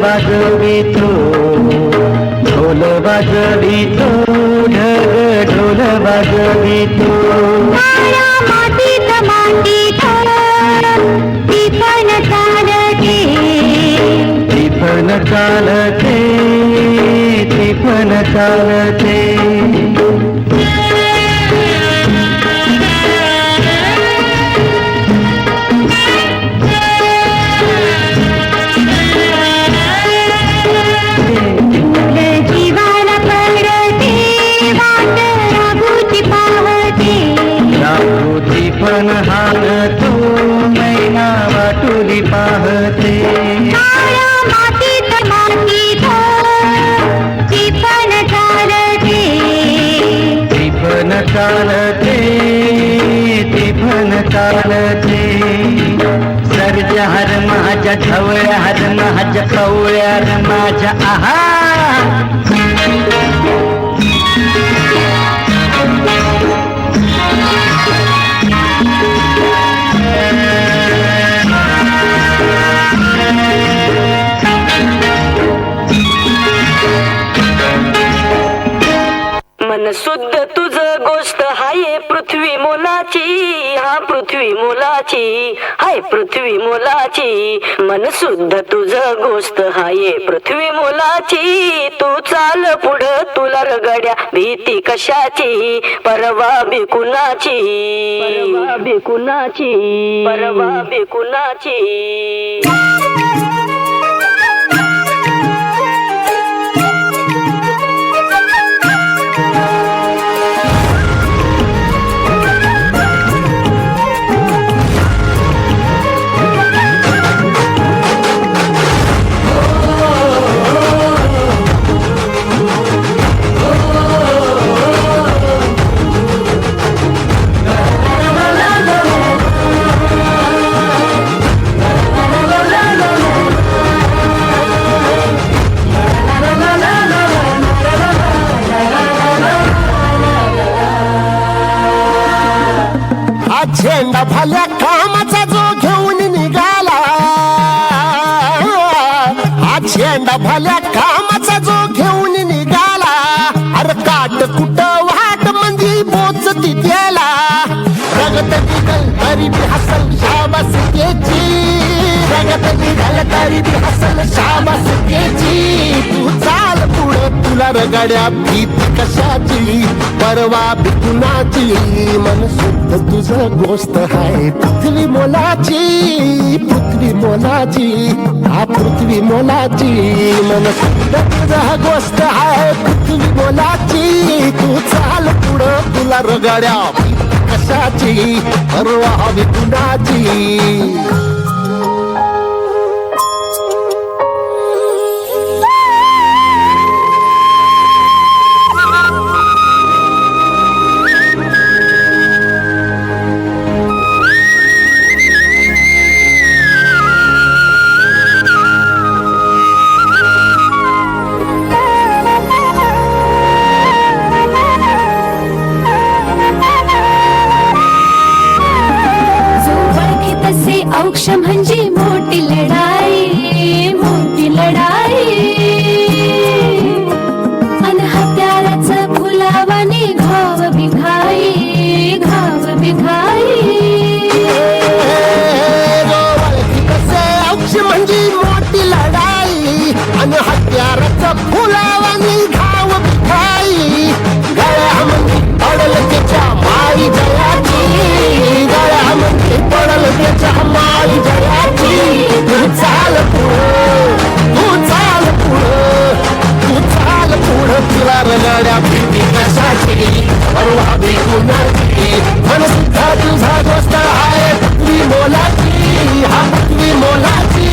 वाजवितो, ढोल वाजवितो, ढग ढोल वाजवितो. मातीत मातीत ती पण चालते, ती पण चालते, ती पण चालते. जीवाला पडते वाट राघूची पाहते, राघूची पण हालतो, मैना वाटुली पाहते. मातीत मातीत ती पण चालते, ती पण चालते, ती पण चालते. सर्ज हर माझ्या ढवळ्या हर माझ्या कवळ्या हर माझ्या आहा. मन शुद्ध तुझ गोष्ट हाय पृथ्वी मोलाची, हा पृथ्वी मोलाची, हाय पृथ्वी मोलाची. मन शुद्ध तुझ गोष्ट हाय पृथ्वी मोलाची. तू चाल पुढं तुला रगड्या भीती कशाची, परवा बिकुनाची, परवा बिकुनाची, परवा बिकुनाची. झेंडा भल्या कामाचा जो घेऊन निघाला, हा झेंडा भल्या कामाचा जो घेऊन निघाला. अरे काट कुट वाट मंदी बोचती त्याला, रगत निघल तरी बी हसल शाबास त्याची, रगत निघल तरी बी हसल शाबास त्याची. तू चाल पुढं तुला रगड्या भीती कशाची, परवा बिकुनाची. मन शुद्ध तुझं गोष्ट हाय पृथ्वी मोलाची, पृथ्वी मोलाची, हा पृथ्वी मोलाची. मन शुद्ध तुझं गोष्ट हाय पृथ्वी मोलाची. तू चाल पुढं तुला रगड्या भीती कशाची, परवा बिकुनाची. औक्ष म्हणजे मोठी लढाई, मोठी लढाई. अन हत्याराचं फुलावानी घाव बिघाई, घाव बिघाई. औक्ष म्हणजे मोठी लढाई, अन हत्याराचं फुलावानी घाव बिघाई. गळ्यामध्ये पडल त्याच्या माई जयाची, गळ्यामध्ये पडल त्याच्या माई जयाची. तू चाल पुढं, तू चाल पुढं, तू चाल पुढं तुला रगड्या भीती कशाची, परवा बिकुनाची. मन सुद्धा तुझा गोष्ट हाय पृथ्वी मोलाची, हा पृथ्वी मोलाची.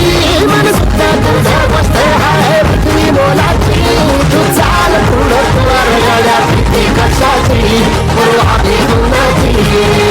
मन सुद्धा तुझा गोष्ट हाय पृथ्वी मोलाची. तू चाल पुढं तुला रगड्या भीती कशाची, परवा बिकुनाची.